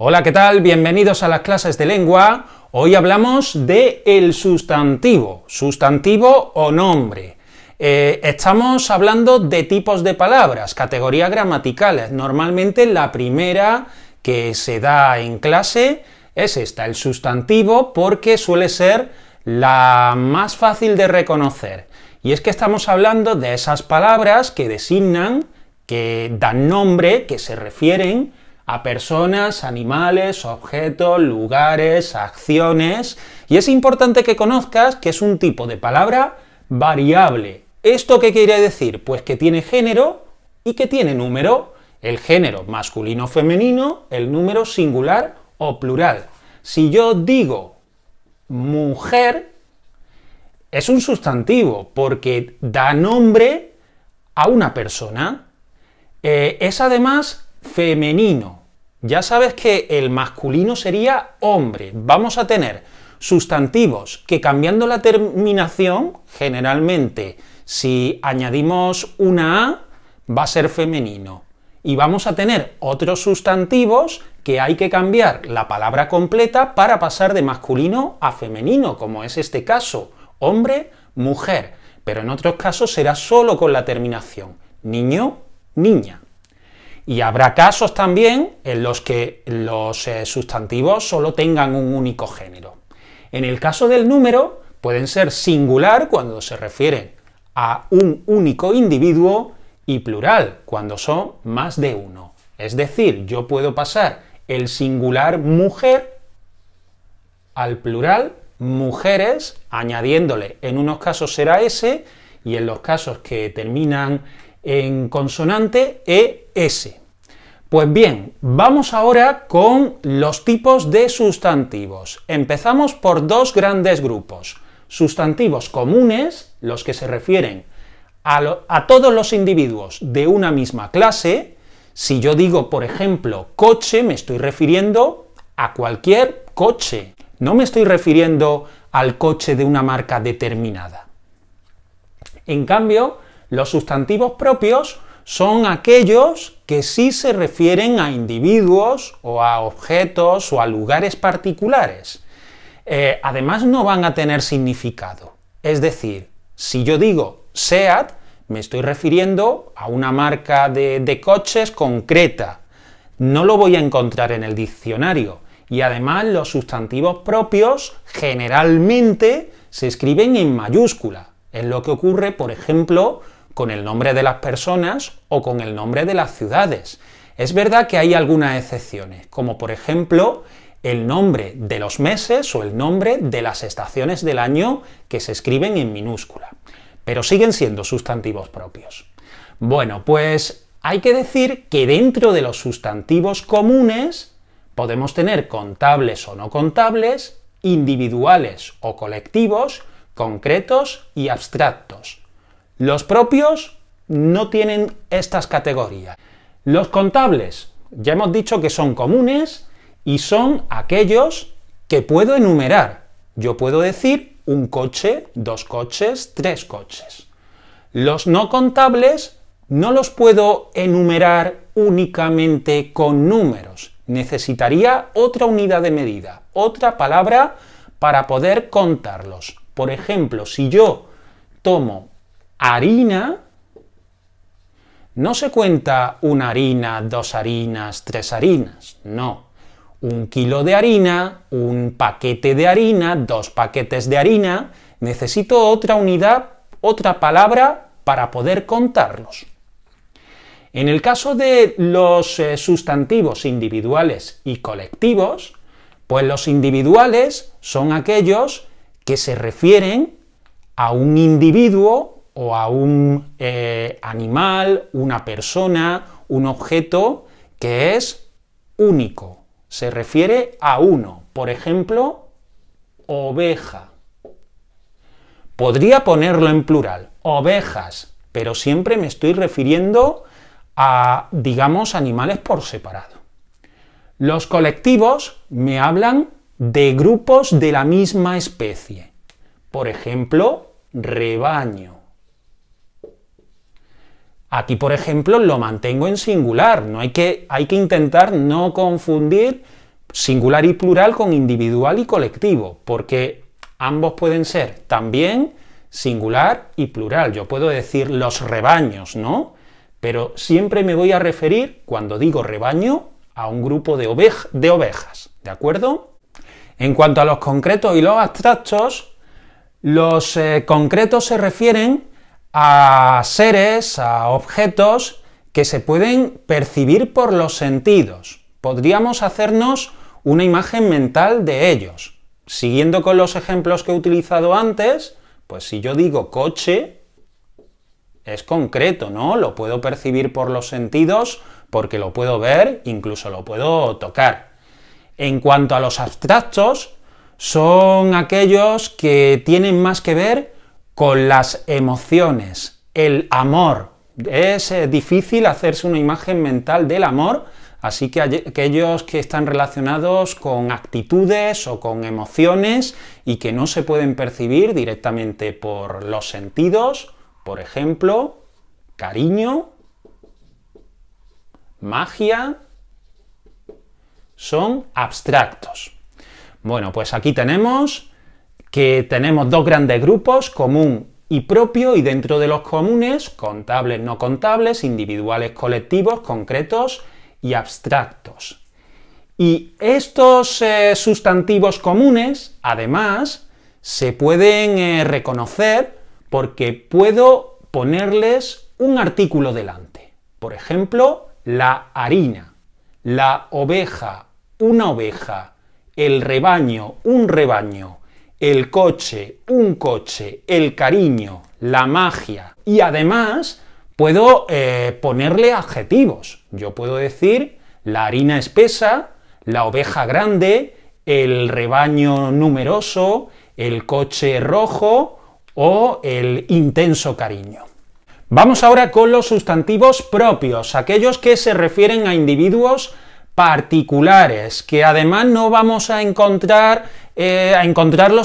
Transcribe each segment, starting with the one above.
Hola, ¿qué tal? Bienvenidos a las clases de lengua. Hoy hablamos de el sustantivo o nombre. Estamos hablando de tipos de palabras, categorías gramaticales. Normalmente la primera que se da en clase es esta, el sustantivo, porque suele ser la más fácil de reconocer. Y es que estamos hablando de esas palabras que designan, que dan nombre, que se refieren a personas, animales, objetos, lugares, acciones, y es importante que conozcas que es un tipo de palabra variable. ¿Esto qué quiere decir? Pues que tiene género y que tiene número. El género masculino o femenino, el número singular o plural. Si yo digo mujer, es un sustantivo porque da nombre a una persona. Es además femenino. Ya sabes que el masculino sería hombre. Vamos a tener sustantivos que, cambiando la terminación, generalmente si añadimos una A va a ser femenino. Y vamos a tener otros sustantivos que hay que cambiar la palabra completa para pasar de masculino a femenino, como es este caso, hombre, mujer. Pero en otros casos será solo con la terminación, niño, niña. Y habrá casos también en los que los sustantivos solo tengan un único género. En el caso del número, pueden ser singular cuando se refieren a un único individuo y plural cuando son más de uno. Es decir, yo puedo pasar el singular mujer al plural mujeres, añadiéndole, en unos casos será S y en los casos que terminan en consonante, ES. Pues bien, vamos ahora con los tipos de sustantivos. Empezamos por dos grandes grupos. Sustantivos comunes, los que se refieren a todos los individuos de una misma clase. Si yo digo, por ejemplo, coche, me estoy refiriendo a cualquier coche. No me estoy refiriendo al coche de una marca determinada. En cambio, los sustantivos propios son aquellos que sí se refieren a individuos o a objetos o a lugares particulares. Además, no van a tener significado. Es decir, si yo digo SEAT, me estoy refiriendo a una marca de coches concreta. No lo voy a encontrar en el diccionario. Y además, los sustantivos propios generalmente se escriben en mayúscula. Es lo que ocurre, por ejemplo, con el nombre de las personas o con el nombre de las ciudades. Es verdad que hay algunas excepciones, como por ejemplo el nombre de los meses o el nombre de las estaciones del año que se escriben en minúscula, pero siguen siendo sustantivos propios. Bueno, pues hay que decir que dentro de los sustantivos comunes podemos tener contables o no contables, individuales o colectivos, concretos y abstractos. Los propios no tienen estas categorías. Los contables, ya hemos dicho que son comunes y son aquellos que puedo enumerar. Yo puedo decir un coche, dos coches, tres coches. Los no contables no los puedo enumerar únicamente con números. Necesitaría otra unidad de medida, otra palabra para poder contarlos. Por ejemplo, si yo tomo harina, no se cuenta una harina, dos harinas, tres harinas, no. Un kilo de harina, un paquete de harina, dos paquetes de harina, necesito otra unidad, otra palabra para poder contarlos. En el caso de los sustantivos individuales y colectivos, pues los individuales son aquellos que se refieren a un individuo o a un animal, una persona, un objeto que es único. Se refiere a uno. Por ejemplo, oveja. Podría ponerlo en plural, ovejas, pero siempre me estoy refiriendo a, digamos, animales por separado. Los colectivos me hablan de grupos de la misma especie. Por ejemplo, rebaño. Aquí, por ejemplo, lo mantengo en singular. Hay que intentar no confundir singular y plural con individual y colectivo, porque ambos pueden ser también singular y plural. Yo puedo decir los rebaños, ¿no? Pero siempre me voy a referir, cuando digo rebaño, a un grupo de ovejas, ¿de acuerdo? En cuanto a los concretos y los abstractos, los concretos se refieren a seres, a objetos que se pueden percibir por los sentidos. Podríamos hacernos una imagen mental de ellos. Siguiendo con los ejemplos que he utilizado antes, pues si yo digo coche, es concreto, ¿no? Lo puedo percibir por los sentidos porque lo puedo ver, incluso lo puedo tocar. En cuanto a los abstractos, son aquellos que tienen más que ver con las emociones, el amor. Es difícil hacerse una imagen mental del amor, así que aquellos que están relacionados con actitudes o con emociones y que no se pueden percibir directamente por los sentidos, por ejemplo, cariño, magia, son abstractos. Bueno, pues aquí tenemos que tenemos dos grandes grupos, común y propio, y dentro de los comunes, contables, no contables, individuales, colectivos, concretos y abstractos. Y estos sustantivos comunes, además, se pueden reconocer porque puedo ponerles un artículo delante. Por ejemplo, la harina, la oveja, una oveja, el rebaño, un rebaño, el coche, un coche, el cariño, la magia. Y además puedo ponerle adjetivos. Yo puedo decir la harina espesa, la oveja grande, el rebaño numeroso, el coche rojo o el intenso cariño. Vamos ahora con los sustantivos propios, aquellos que se refieren a individuos particulares, que además no vamos a encontrarlos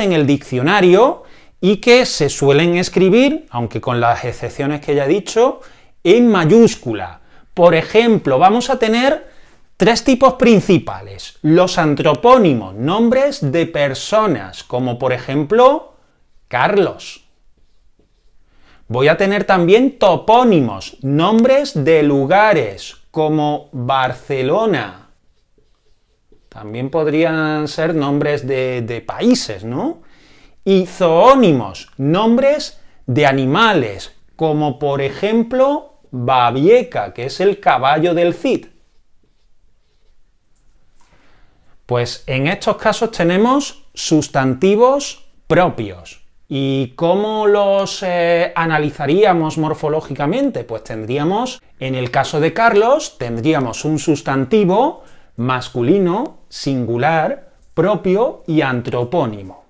en el diccionario y que se suelen escribir, aunque con las excepciones que ya he dicho, en mayúscula. Por ejemplo, vamos a tener tres tipos principales: los antropónimos, nombres de personas, como por ejemplo Carlos. Voy a tener también topónimos, nombres de lugares, como Barcelona. También podrían ser nombres de países, ¿no? Y zoónimos, nombres de animales, como por ejemplo Babieca, que es el caballo del Cid. Pues en estos casos tenemos sustantivos propios. ¿Y cómo los analizaríamos morfológicamente? Pues tendríamos, en el caso de Carlos, tendríamos un sustantivo masculino, singular, propio y antropónimo.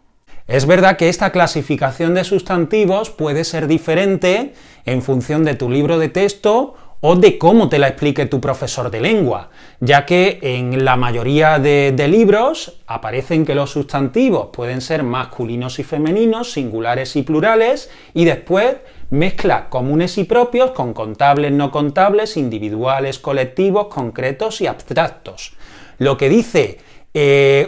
Es verdad que esta clasificación de sustantivos puede ser diferente en función de tu libro de texto o de cómo te la explique tu profesor de lengua, ya que en la mayoría de libros aparecen que los sustantivos pueden ser masculinos y femeninos, singulares y plurales, y después mezcla comunes y propios con contables, no contables, individuales, colectivos, concretos y abstractos. Lo que dice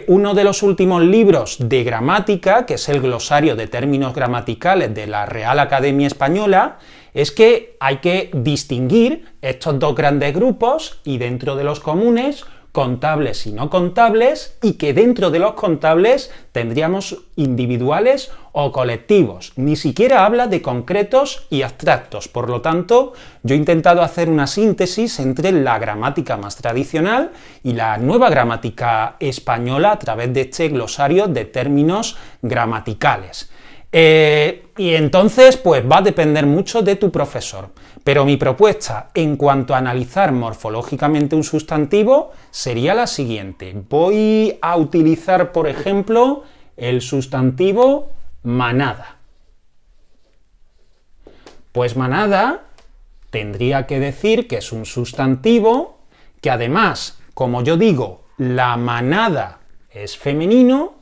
uno de los últimos libros de gramática, que es el glosario de términos gramaticales de la Real Academia Española, es que hay que distinguir estos dos grandes grupos y dentro de los comunes, contables y no contables, y que dentro de los contables tendríamos individuales o colectivos. Ni siquiera habla de concretos y abstractos. Por lo tanto, yo he intentado hacer una síntesis entre la gramática más tradicional y la nueva gramática española a través de este glosario de términos gramaticales. Y entonces, pues va a depender mucho de tu profesor. Pero mi propuesta en cuanto a analizar morfológicamente un sustantivo sería la siguiente. Voy a utilizar, por ejemplo, el sustantivo manada. Pues manada tendría que decir que es un sustantivo que además, como yo digo, la manada es femenino,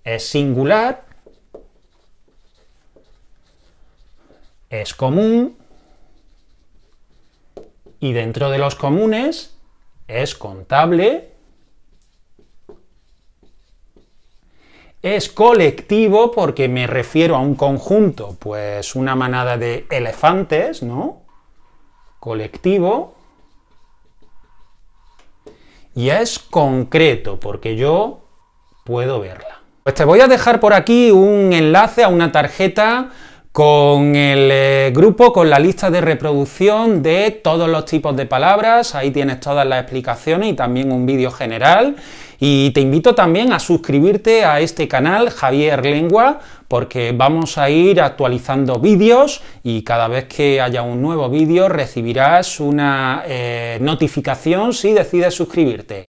es singular, es común Y dentro de los comunes es contable, es colectivo porque me refiero a un conjunto, pues una manada de elefantes, ¿no? Colectivo. Y es concreto porque yo puedo verla. Pues te voy a dejar por aquí un enlace a una tarjeta con el grupo, con la lista de reproducción de todos los tipos de palabras. Ahí tienes todas las explicaciones y también un vídeo general. Y te invito también a suscribirte a este canal, Javier Lengua, porque vamos a ir actualizando vídeos y cada vez que haya un nuevo vídeo recibirás una notificación si decides suscribirte.